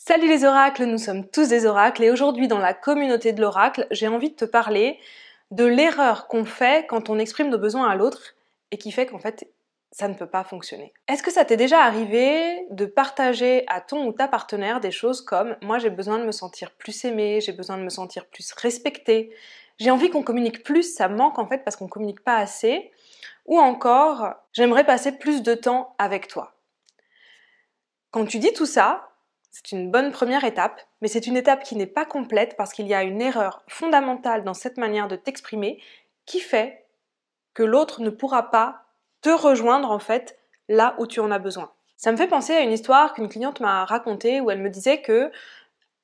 Salut les oracles, nous sommes tous des oracles et aujourd'hui dans la communauté de l'oracle, j'ai envie de te parler de l'erreur qu'on fait quand on exprime nos besoins à l'autre et qui fait qu'en fait ça ne peut pas fonctionner. Est-ce que ça t'est déjà arrivé de partager à ton ou ta partenaire des choses comme « moi j'ai besoin de me sentir plus aimée, j'ai besoin de me sentir plus respectée, j'ai envie qu'on communique plus, ça manque en fait parce qu'on communique pas assez » ou encore « j'aimerais passer plus de temps avec toi ». Quand tu dis tout ça, c'est une bonne première étape, mais c'est une étape qui n'est pas complète parce qu'il y a une erreur fondamentale dans cette manière de t'exprimer qui fait que l'autre ne pourra pas te rejoindre en fait là où tu en as besoin. Ça me fait penser à une histoire qu'une cliente m'a racontée où elle me disait que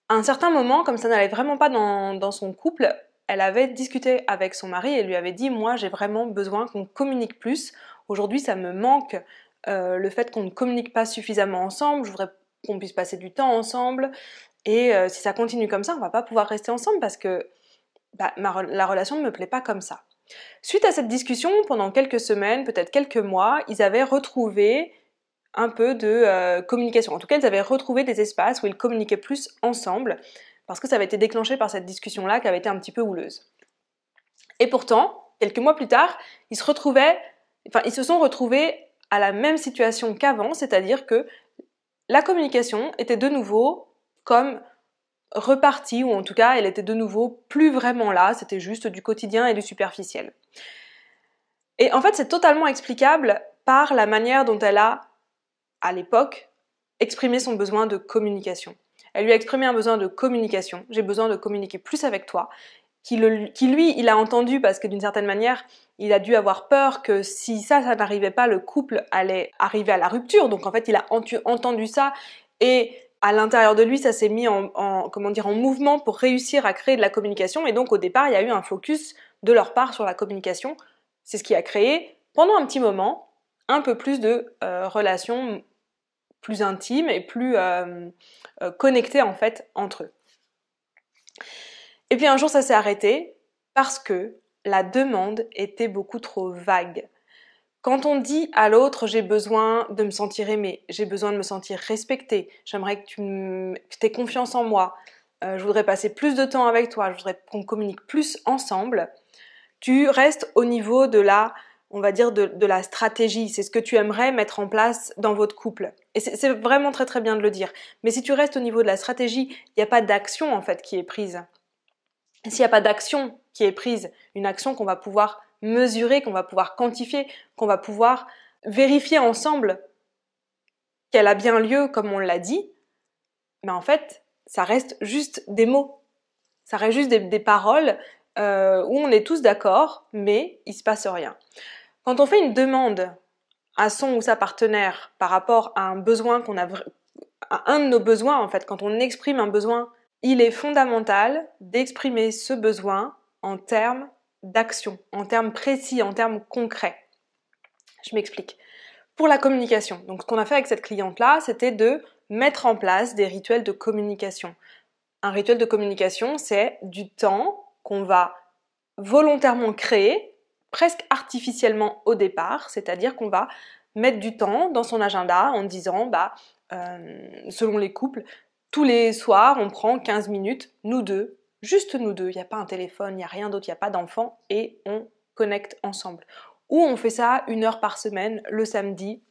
à un certain moment, comme ça n'allait vraiment pas dans son couple, elle avait discuté avec son mari et lui avait dit « moi j'ai vraiment besoin qu'on communique plus, aujourd'hui ça me manque le fait qu'on ne communique pas suffisamment ensemble, je voudrais qu'on puisse passer du temps ensemble et si ça continue comme ça, on va pas pouvoir rester ensemble parce que la relation ne me plaît pas comme ça. » Suite à cette discussion, pendant quelques semaines, peut-être quelques mois, ils avaient retrouvé un peu de communication. En tout cas, ils avaient retrouvé des espaces où ils communiquaient plus ensemble parce que ça avait été déclenché par cette discussion-là qui avait été un petit peu houleuse. Et pourtant, quelques mois plus tard, ils se sont retrouvés à la même situation qu'avant, c'est-à-dire que la communication était de nouveau comme repartie, ou en tout cas, elle était de nouveau plus vraiment là, c'était juste du quotidien et du superficiel. Et en fait, c'est totalement explicable par la manière dont elle a, à l'époque, exprimé son besoin de communication. Elle lui a exprimé un besoin de communication, j'ai besoin de communiquer plus avec toi, qui lui, il a entendu parce que d'une certaine manière, il a dû avoir peur que si ça n'arrivait pas, le couple allait arriver à la rupture. Donc en fait, il a entendu ça et à l'intérieur de lui, ça s'est mis en mouvement pour réussir à créer de la communication. Et donc au départ, il y a eu un focus de leur part sur la communication. C'est ce qui a créé, pendant un petit moment, un peu plus de relations plus intimes et plus connectées en fait entre eux. Et puis un jour ça s'est arrêté parce que la demande était beaucoup trop vague. Quand on dit à l'autre j'ai besoin de me sentir aimée, j'ai besoin de me sentir respectée, j'aimerais que tu aies confiance en moi, je voudrais passer plus de temps avec toi, je voudrais qu'on communique plus ensemble, tu restes au niveau de de la stratégie, c'est ce que tu aimerais mettre en place dans votre couple. Et c'est vraiment très très bien de le dire. Mais si tu restes au niveau de la stratégie, il n'y a pas d'action en fait qui est prise. S'il n'y a pas d'action qui est prise, une action qu'on va pouvoir mesurer, qu'on va pouvoir quantifier, qu'on va pouvoir vérifier ensemble qu'elle a bien lieu comme on l'a dit, mais en fait, ça reste juste des mots. Ça reste juste des paroles où on est tous d'accord, mais il se passe rien. Quand on fait une demande à son ou sa partenaire par rapport à un besoin à un de nos besoins en fait, quand on exprime un besoin, il est fondamental d'exprimer ce besoin en termes d'action, en termes précis, en termes concrets. Je m'explique. Pour la communication, donc ce qu'on a fait avec cette cliente-là, c'était de mettre en place des rituels de communication. Un rituel de communication, c'est du temps qu'on va volontairement créer, presque artificiellement au départ, c'est-à-dire qu'on va mettre du temps dans son agenda en disant, selon les couples, tous les soirs, on prend 15 minutes, nous deux, juste nous deux, il n'y a pas un téléphone, il n'y a rien d'autre, il n'y a pas d'enfant, et on connecte ensemble. Ou on fait ça 1 heure par semaine, le samedi,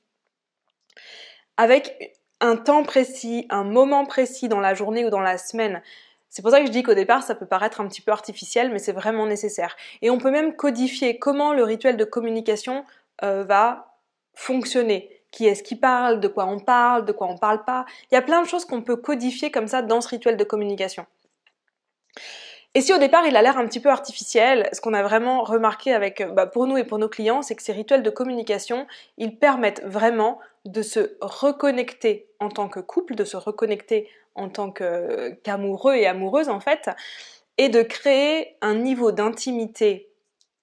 avec un temps précis, un moment précis dans la journée ou dans la semaine. C'est pour ça que je dis qu'au départ, ça peut paraître un petit peu artificiel, mais c'est vraiment nécessaire. Et on peut même codifier comment le rituel de communication va fonctionner. Qui est-ce qui parle, de quoi on parle pas. Il y a plein de choses qu'on peut codifier comme ça dans ce rituel de communication. Et si au départ il a l'air un petit peu artificiel, ce qu'on a vraiment remarqué pour nous et pour nos clients, c'est que ces rituels de communication, ils permettent vraiment de se reconnecter en tant que couple, de se reconnecter en tant qu'amoureux et amoureuse en fait, et de créer un niveau d'intimité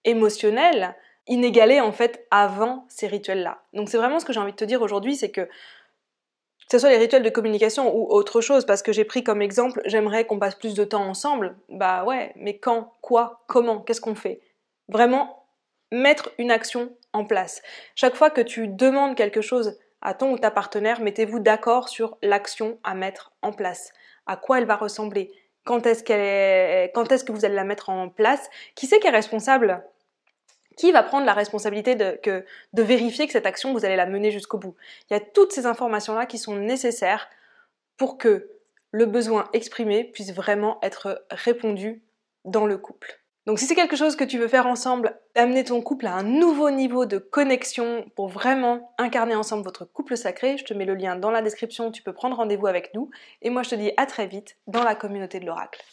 émotionnelle inégalé en fait avant ces rituels-là. Donc c'est vraiment ce que j'ai envie de te dire aujourd'hui, c'est que ce soit les rituels de communication ou autre chose, parce que j'ai pris comme exemple, j'aimerais qu'on passe plus de temps ensemble. Bah ouais, mais quand, quoi, comment, qu'est-ce qu'on fait? Vraiment mettre une action en place. Chaque fois que tu demandes quelque chose à ton ou ta partenaire, mettez-vous d'accord sur l'action à mettre en place, à quoi elle va ressembler, quand est-ce que vous allez la mettre en place, qui c'est qui est responsable? Qui va prendre la responsabilité de vérifier que cette action, vous allez la mener jusqu'au bout? Il y a toutes ces informations-là qui sont nécessaires pour que le besoin exprimé puisse vraiment être répondu dans le couple. Donc si c'est quelque chose que tu veux faire ensemble, amener ton couple à un nouveau niveau de connexion pour vraiment incarner ensemble votre couple sacré, je te mets le lien dans la description, tu peux prendre rendez-vous avec nous. Et moi je te dis à très vite dans la communauté de l'Oracle.